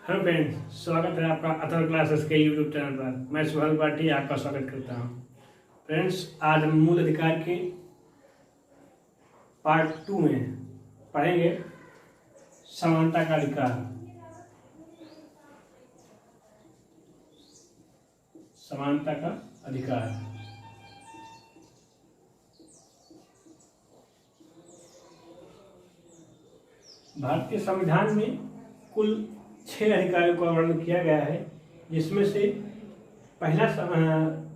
Hello friends, स्वागत है आपका अथर क्लासेस के यूट्यूब चैनल पर। मैं सुहल बाटी आपका स्वागत करता हूं। फ्रेंड्स, आज हम मूल अधिकार के पार्ट 2 में पढ़ेंगे समानता का अधिकार। समानता का अधिकार भारतीय संविधान में कुल 6 अधिकारों का वर्णन किया गया है, जिसमें से पहला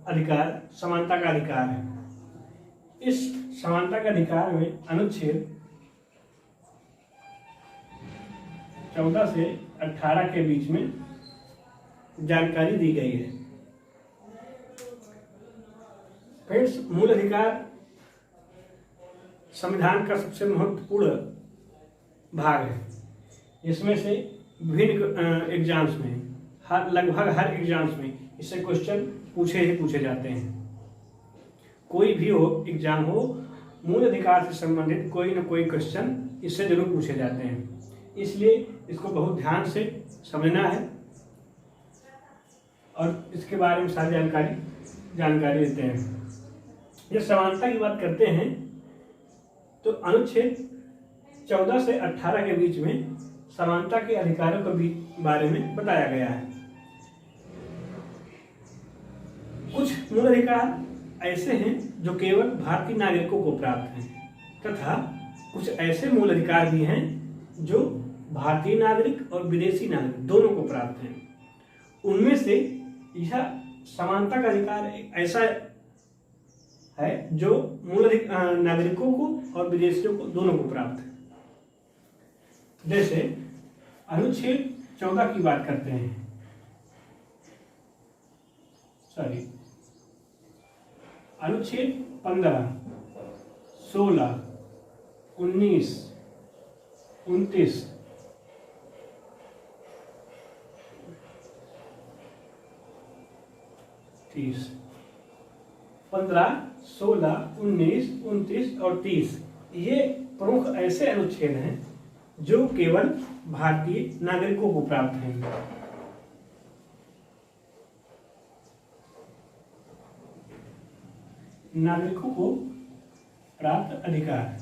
अधिकार समानता का अधिकार है। इस समानता के अधिकार में अनुच्छेद 14 से 18 के बीच में जानकारी दी गई है। फ्रेंड्स, मूल अधिकार संविधान का सबसे महत्वपूर्ण भाग है। इसमें से विभिन्न एग्जाम्स में लगभग हर एग्जाम्स में इससे क्वेश्चन पूछे जाते हैं। कोई भी हो एग्जाम हो, मूल अधिकार से संबंधित कोई न कोई क्वेश्चन इससे जरूर पूछे जाते हैं। इसलिए इसको बहुत ध्यान से समझना है और इसके बारे में सारी जानकारी देते हैं। जब समानता की बात करते हैं तो अनुच्छेद 14 से 18 के बीच में समानता के अधिकारों के बारे में बताया गया है। कुछ मूल अधिकार ऐसे हैं जो केवल भारतीय नागरिकों को प्राप्त हैं, तथा कुछ ऐसे मूल अधिकार भी हैं जो भारतीय नागरिक और विदेशी नागरिक दोनों को प्राप्त हैं। उनमें से यह समानता का अधिकार एक ऐसा है जो मूल नागरिकों को और विदेशियों को दोनों को प्राप्त है। जैसे अनुच्छेद 14 की बात करते हैं, अनुच्छेद 15, 16, 19, 29, 30, 15, 16, 19, 29 और 30 ये प्रमुख ऐसे अनुच्छेद हैं जो केवल भारतीय नागरिकों को प्राप्त हैं। नागरिकों को प्राप्त अधिकार,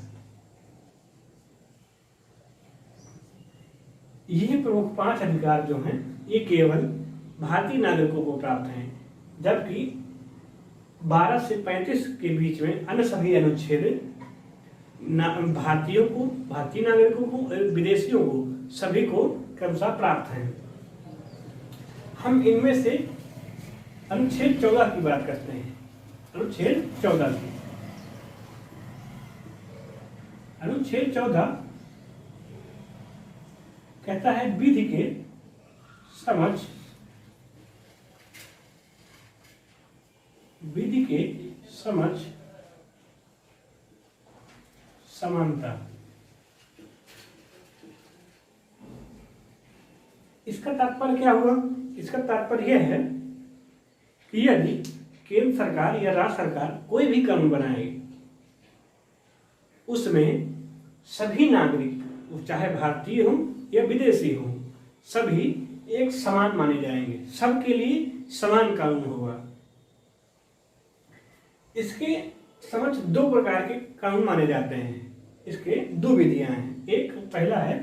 ये प्रमुख 5 अधिकार जो हैं ये केवल भारतीय नागरिकों को प्राप्त हैं, जबकि 12 से 35 के बीच में अन्य सभी अनुच्छेद भारतीयों को, भारतीय नागरिकों को और विदेशियों को सभी को क्रमशः प्राप्त हैं। हम इनमें से अनुच्छेद 14 की बात करते हैं। अनुच्छेद 14 की अनुच्छेद 14 कहता है विधि के समझ, विधि के समझ समानता। इसका तात्पर्य क्या हुआ? इसका तात्पर्य यह है कि यदि केंद्र सरकार या राज्य सरकार कोई भी कानून बनाएगी, उसमें सभी नागरिक चाहे भारतीय हों या विदेशी हों, सभी एक समान माने जाएंगे, सबके लिए समान कानून होगा। इसके समझ 2 प्रकार के कानून माने जाते हैं। इसके 2 विधियां हैं। एक पहला है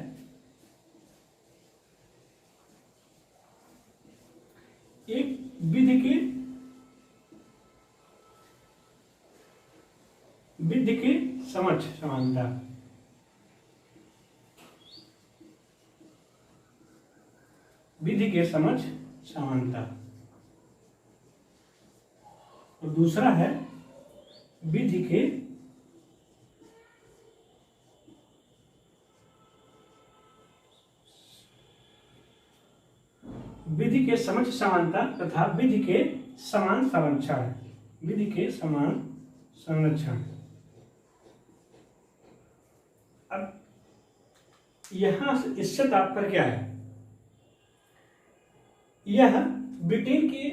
एक विधि के समझ समानता। विधि के समझ समानता। और दूसरा है विधि के समझ समानता तथा विधि के समान संरक्षण। विधि के समान संरक्षण। अब यहां से इससे तात्पर्य क्या है? यह ब्रिटेन के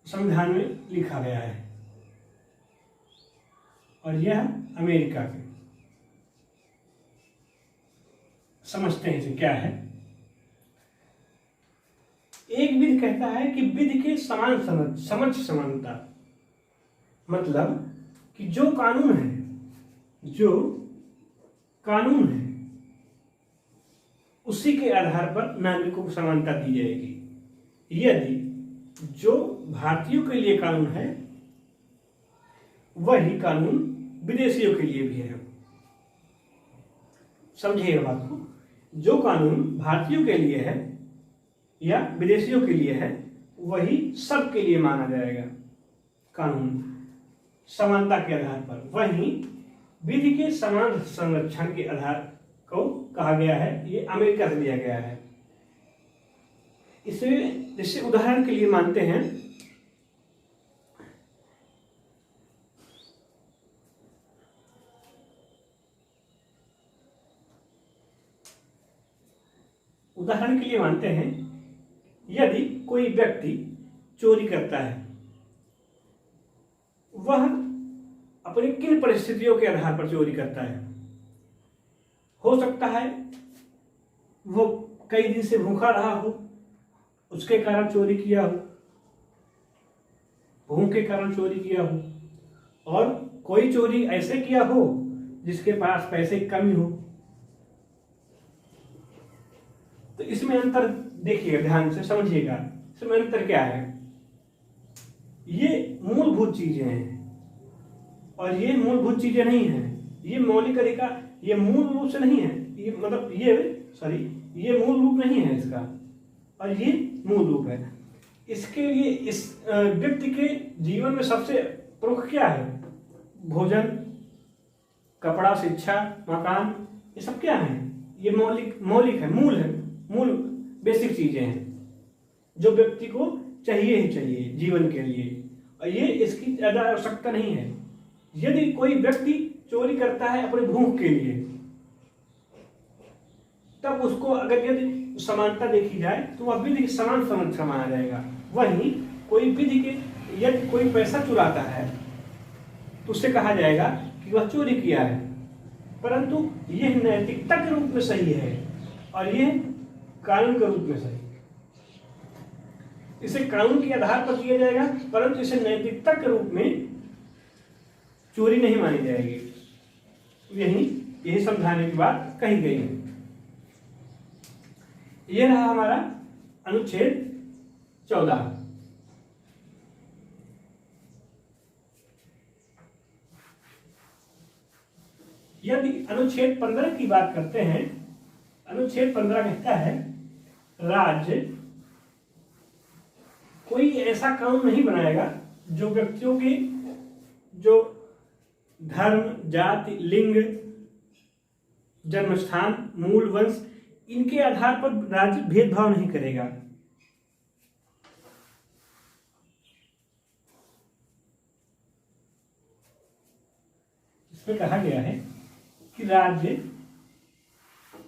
संविधान में लिखा गया है और यह अमेरिका के। समझते हैं इसे क्या है। एक विधि कहता है कि विधि के समान समक्ष समानता, मतलब कि जो कानून है उसी के आधार पर नागरिकों को समानता दी जाएगी। यदि जो भारतीयों के लिए कानून है वही कानून विदेशियों के लिए भी है। समझिएगा बात को, जो कानून भारतीयों के लिए है या विदेशियों के लिए है वही सबके लिए माना जाएगा कानून, समानता के आधार पर। वहीं विधि के समान संरक्षण के आधार को कहा गया है, ये अमेरिका से लिया गया है। इसे उदाहरण के लिए मानते हैं यदि कोई व्यक्ति चोरी करता है, वह अपनी किन परिस्थितियों के आधार पर चोरी करता है। हो सकता है वो कई दिन से भूखा रहा हो, उसके कारण चोरी किया हो, भूख के कारण चोरी किया हो, और कोई चोरी ऐसे किया हो जिसके पास पैसे की कमी हो। तो इसमें अंतर देखिएगा, ध्यान से समझिएगा, इसमें अंतर क्या है। ये मूलभूत चीजें हैं और ये मूलभूत चीजें नहीं हैं। ये मौलिक अधिकार, ये मूल रूप से नहीं है, ये मतलब ये मूल रूप नहीं है इसका, और ये मूल रूप है। इसके लिए इस व्यक्ति के जीवन में सबसे प्रमुख क्या है? भोजन, कपड़ा, शिक्षा, मकान, ये सब क्या है? ये मौलिक है, मूल बेसिक चीजें हैं जो व्यक्ति को चाहिए ही चाहिए जीवन के लिए, और ये इसकी ज्यादा आवश्यकता नहीं है। यदि कोई व्यक्ति चोरी करता है अपने भूख के लिए, तब उसको अगर यदि समानता देखी जाए तो वह विधि के समान समझ माना जाएगा। वहीं कोई विधि के यदि कोई पैसा चुराता है तो उससे कहा जाएगा कि वह चोरी किया है, परंतु यह नैतिकता के रूप में सही है और यह कानून के रूप में सही। इसे कानून के आधार पर किया जाएगा, परंतु इसे नैतिकता के रूप में चोरी नहीं मानी जाएगी। यही समझाने की बात कही गई है। यह रहा हमारा अनुच्छेद 14। यदि अनुच्छेद 15 की बात करते हैं, अनुच्छेद 15 कहता है राज्य कोई ऐसा कानून नहीं बनाएगा जो व्यक्तियों के जो धर्म, जाति, लिंग, जन्मस्थान, मूल वंश, इनके आधार पर राज्य भेदभाव नहीं करेगा। इसमें कहा गया है कि राज्य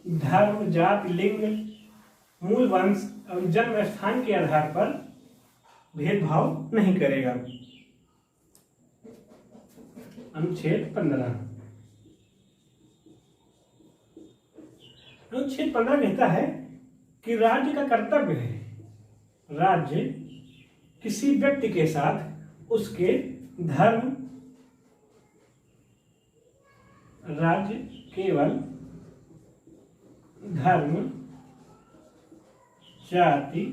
धर्म, जाति, लिंग, मूल वंश और जन्म स्थान के आधार पर भेदभाव नहीं करेगा। अनुच्छेद 15। अनुच्छेद 15 कहता है कि राज्य का कर्तव्य है, राज्य किसी व्यक्ति के साथ उसके धर्म, राज्य केवल धर्म, जाति,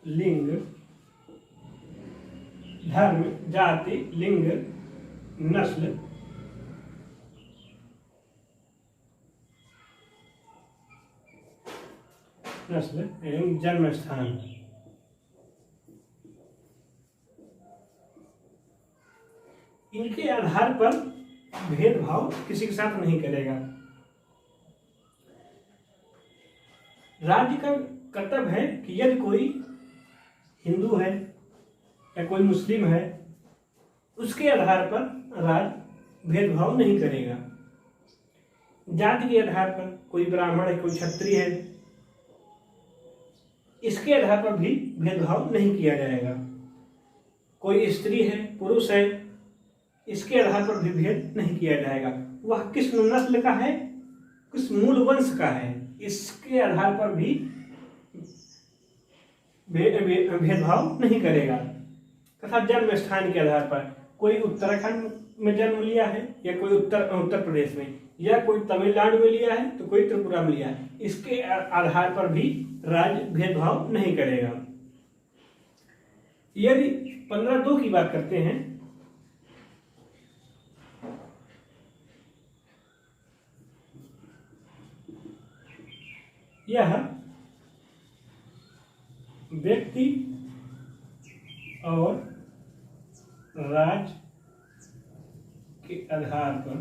लिंग, धर्म, जाति, लिंग, नस्ल, एवं जन्म स्थान इनके आधार पर भेदभाव किसी के साथ नहीं करेगा। राज्य का कर्तव्य है कि यदि कोई हिंदू है या कोई मुस्लिम है, उसके आधार पर राज्य भेदभाव नहीं करेगा। जाति के आधार पर कोई ब्राह्मण है, कोई क्षत्रिय है, इसके आधार पर भी भेदभाव नहीं किया जाएगा। कोई स्त्री है, पुरुष है, इसके आधार पर भी भेद नहीं किया जाएगा। वह किस नस्ल का है, किस मूल वंश का है, इसके आधार पर भी भेदभाव नहीं करेगा। तथा जन्म स्थान के आधार पर कोई उत्तराखंड में जन्म लिया है या कोई उत्तर प्रदेश में, या कोई तमिलनाडु में लिया है तो कोई त्रिपुरा में लिया है, इसके आधार पर भी राज्य भेदभाव नहीं करेगा। यदि 15(2) की बात करते हैं, यह व्यक्ति और राज्य के आधार पर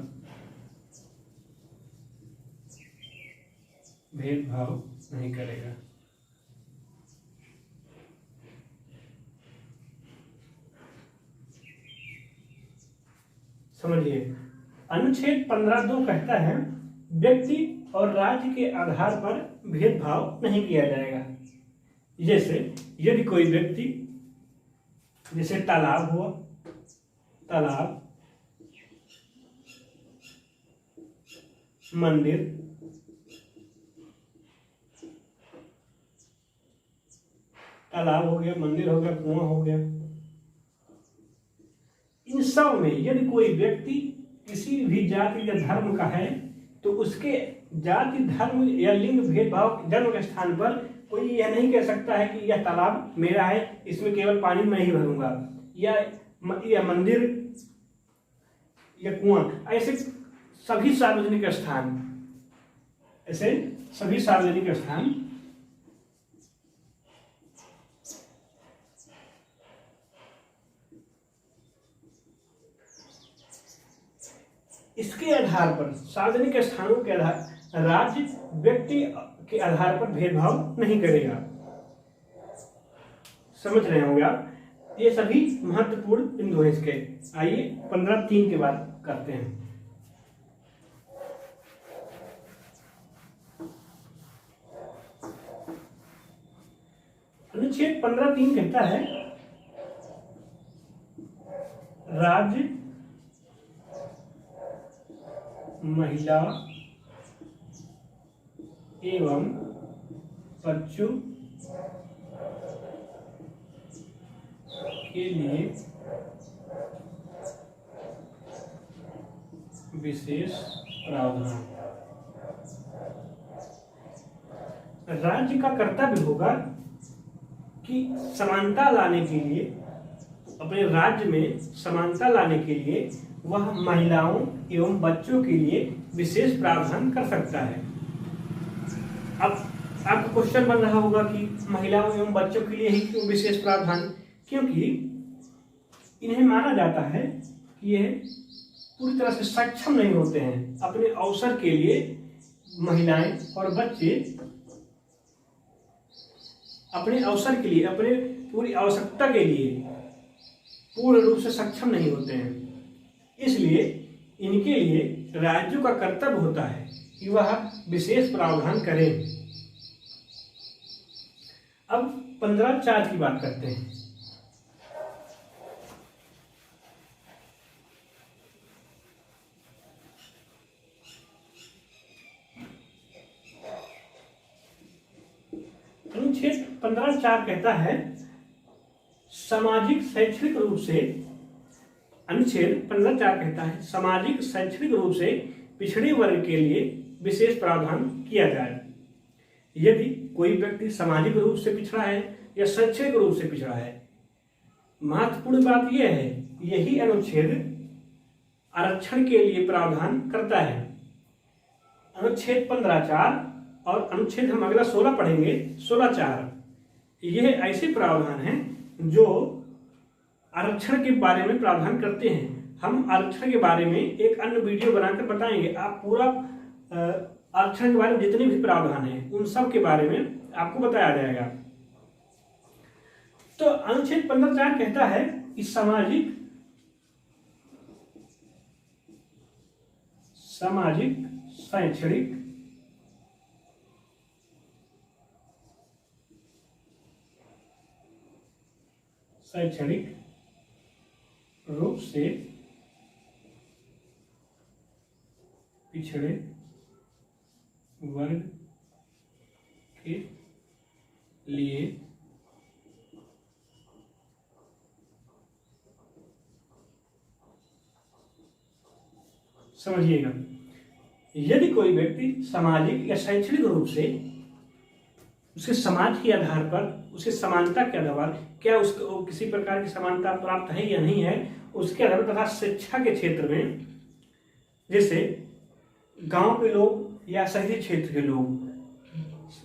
भेदभाव नहीं करेगा। समझिए, अनुच्छेद 15(2) कहता है व्यक्ति और राज्य के आधार पर भेदभाव नहीं किया जाएगा। जैसे यदि कोई व्यक्ति, जैसे तालाब हुआ, तालाब, मंदिर, तालाब हो गया, मंदिर हो गया, कुआं हो गया, इन सब में यदि कोई व्यक्ति किसी भी जाति या धर्म का है तो उसके जाति, धर्म या लिंग भेदभाव जन्म के स्थान पर कोई यह नहीं कह सकता है कि यह तालाब मेरा है, इसमें केवल पानी मैं ही भरूंगा, या मंदिर या कुआं, ऐसे सभी सार्वजनिक स्थान, ऐसे सभी सार्वजनिक स्थान इसके आधार पर, सार्वजनिक स्थानों के आधार, राज्य व्यक्ति के आधार पर भेदभाव नहीं करेगा। समझ रहे होंगे आप, ये सभी महत्वपूर्ण बिंदु हैं इसके। आइए 15(3) के बाद करते हैं। अनुच्छेद 15(3) कहता है राज्य महिला एवं बच्चों के लिए विशेष प्रावधान। राज्य का कर्तव्य होगा कि समानता लाने के लिए, अपने राज्य में समानता लाने के लिए वह महिलाओं एवं बच्चों के लिए विशेष प्रावधान कर सकता है। अब आपका क्वेश्चन बन रहा होगा कि महिलाओं एवं बच्चों के लिए ही क्यों विशेष प्रावधान? क्योंकि इन्हें माना जाता है कि यह पूरी तरह से सक्षम नहीं होते हैं अपने अवसर के लिए। महिलाएं और बच्चे अपने अवसर के लिए, अपने पूरी आवश्यकता के लिए पूर्ण रूप से सक्षम नहीं होते हैं। इसलिए इनके लिए राज्यों का कर्तव्य होता है कि वह विशेष प्रावधान करें। अब 15(4) की बात करते हैं। अनुच्छेद 15(4) कहता है सामाजिक शैक्षणिक रूप से, अनुच्छेद 15(4) कहता है सामाजिक शैक्षणिक रूप से पिछड़े वर्ग के लिए विशेष प्रावधान किया जाए। यदि कोई व्यक्ति सामाजिक रूप से पिछड़ा है या शैक्षणिक रूप से पिछड़ा है, महत्वपूर्ण बात यह है, यही अनुच्छेद आरक्षण के लिए प्रावधान करता है। अनुच्छेद 15(4) और अनुच्छेद हम अगला 16 पढ़ेंगे, 16(4), यह ऐसे प्रावधान हैं जो आरक्षण के बारे में प्रावधान करते हैं। हम आरक्षण के बारे में एक अन्य वीडियो बनाकर बताएंगे। आप पूरा आरक्षण के बारे में जितने भी प्रावधान हैं उन सब के बारे में आपको बताया जाएगा। तो अनुच्छेद 15(4) कहता है कि सामाजिक शैक्षणिक रूप से पिछड़े वर्ग के लिए समझिएगा, यदि कोई व्यक्ति सामाजिक या शैक्षणिक रूप से उसके समाज के आधार पर, उसके समानता के आधार पर, क्या उसको किसी प्रकार की समानता प्राप्त है या नहीं है, उसके आधार पर, तथा शिक्षा के क्षेत्र में, जैसे गांव के लोग या शहरी क्षेत्र के लोग,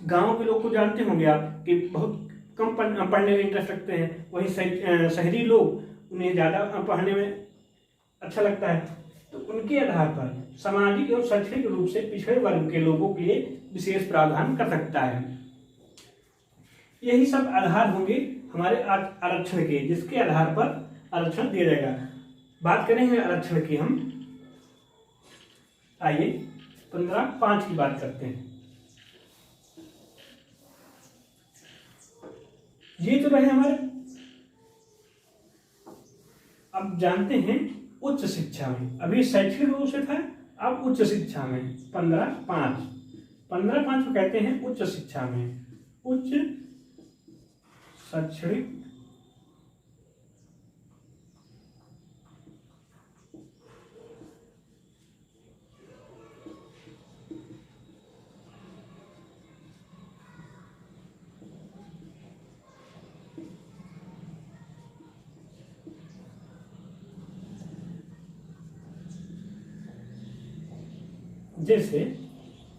गांव के लोग को जानते होंगे आप कि बहुत कम पढ़ने में इंटरेस्ट रखते हैं, वहीं शहरी लोग उन्हें ज़्यादा पढ़ने में अच्छा लगता है। तो उनके आधार पर सामाजिक एवं शैक्षणिक रूप से पिछड़े वर्ग के लोगों के लिए विशेष प्रावधान कर सकता है। यही सब आधार होंगे हमारे आरक्षण के, जिसके आधार पर आरक्षण दिया जाएगा। बात करेंगे आरक्षण की हम। आइए 15(5) की बात करते हैं। ये तो रहे हमारे। अब जानते हैं उच्च शिक्षा में, अभी शैक्षणिक रूप से था, अब उच्च शिक्षा में 15(5). 15(5) को कहते हैं उच्च शिक्षा में, उच्च शैक्षणिक जैसे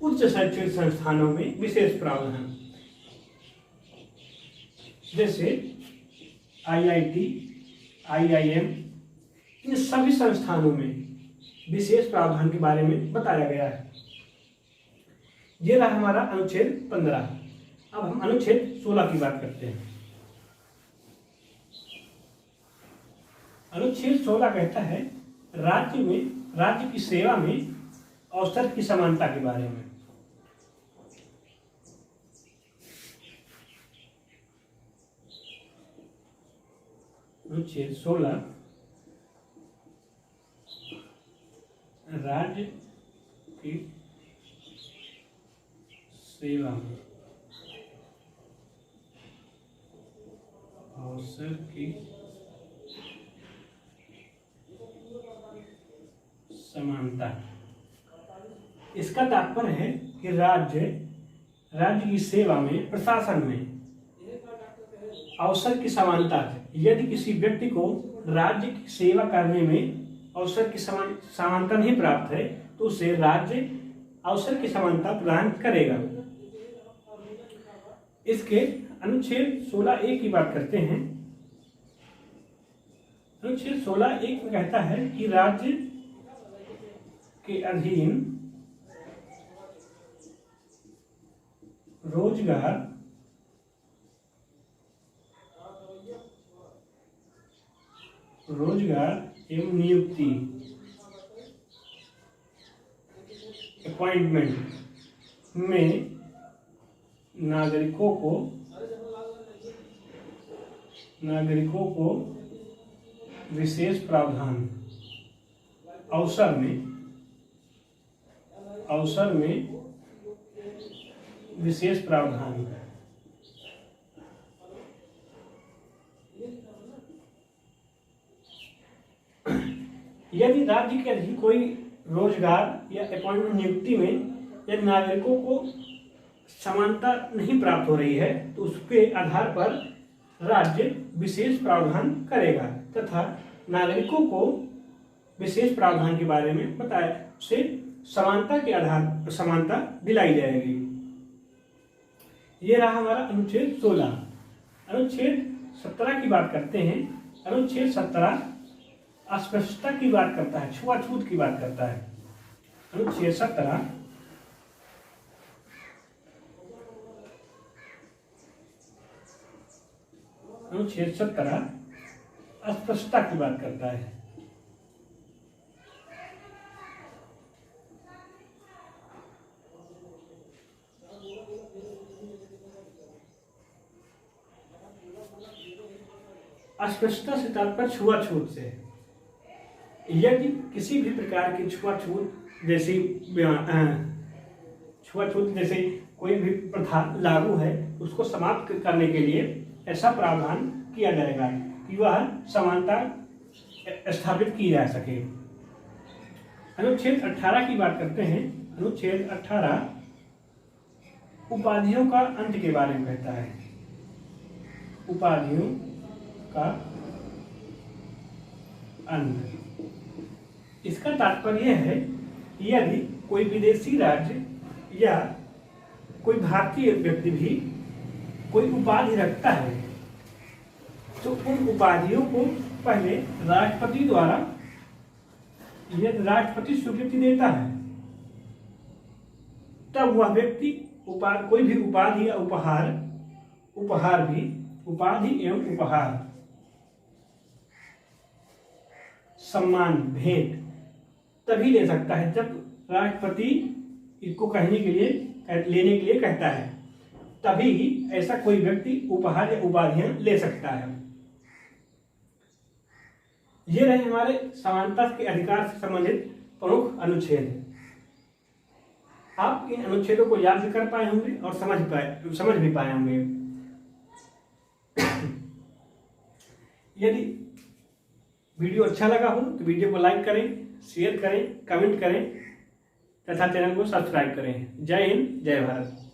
उच्च शैक्षणिक संस्थानों में विशेष प्रावधान, जैसे IIT, IIM, इन सभी संस्थानों में विशेष प्रावधान के बारे में बताया गया है। ये रहा हमारा अनुच्छेद 15। अब हम अनुच्छेद 16 की बात करते हैं। अनुच्छेद 16 कहता है राज्य की सेवा में अवसर की समानता के बारे में। अनुच्छेद 16 राज्य की सेवा में अवसर की समानता। इसका तात्पर्य है कि राज्य की सेवा में, प्रशासन में अवसर की समानता है। यदि किसी व्यक्ति को राज्य की सेवा करने में अवसर की समानता नहीं प्राप्त है तो उसे राज्य अवसर की समानता प्रदान करेगा। इसके अनुच्छेद 16(1) की बात करते हैं। अनुच्छेद 16(1) में कहता है कि राज्य के अधीन रोजगार एवं नियुक्ति, अपॉइंटमेंट में नागरिकों को विशेष प्रावधान, अवसर में विशेष प्रावधान। यदि राज्य के अधीन कोई रोजगार या अपॉइंटमेंट नियुक्ति में यदि नागरिकों को समानता नहीं प्राप्त हो रही है तो उसके आधार पर राज्य विशेष प्रावधान करेगा तथा नागरिकों को विशेष प्रावधान के बारे में बताया, उसे समानता के आधार पर समानता दिलाई जाएगी। ये रहा हमारा अनुच्छेद 16। अनुच्छेद 17 की बात करते हैं। अनुच्छेद 17 अस्पृश्यता की बात करता है, छुआछूत की बात करता है। अनुच्छेद 17 अस्पृश्यता की बात करता है। अस्पृश्यता से तात्पर्य छुआछूत से। यदि किसी भी प्रकार की छुआछूत जैसे कोई भी प्रथा लागू है उसको समाप्त करने के लिए ऐसा प्रावधान किया जाएगा कि वह समानता स्थापित की जा सके। अनुच्छेद 18 की बात करते हैं। अनुच्छेद 18 उपाधियों का अंत के बारे में कहता है। उपाधियों का अंत। इसका तात्पर्य है कि यदि कोई विदेशी राज्य या कोई भारतीय व्यक्ति भी कोई उपाधि रखता है तो उन उपाधियों को पहले राष्ट्रपति द्वारा, यदि राष्ट्रपति स्वीकृति देता है तब वह व्यक्ति कोई भी उपाधि या उपहार भी, उपाधि एवं उपहार, सम्मान, भेंट तभी ले सकता है जब राष्ट्रपति इसको कहने के लिए, लेने के लिए कहता है, तभी ऐसा कोई व्यक्ति उपहार या उपाधियां ले सकता है। ये रहे हमारे समानता के अधिकार से संबंधित प्रमुख अनुच्छेद। आप इन अनुच्छेदों को याद भी कर पाए होंगे और समझ भी पाए होंगे। यदि वीडियो अच्छा लगा हो तो वीडियो को लाइक करें, शेयर करें, कमेंट करें तथा चैनल को सब्सक्राइब करें। जय हिंद, जय भारत।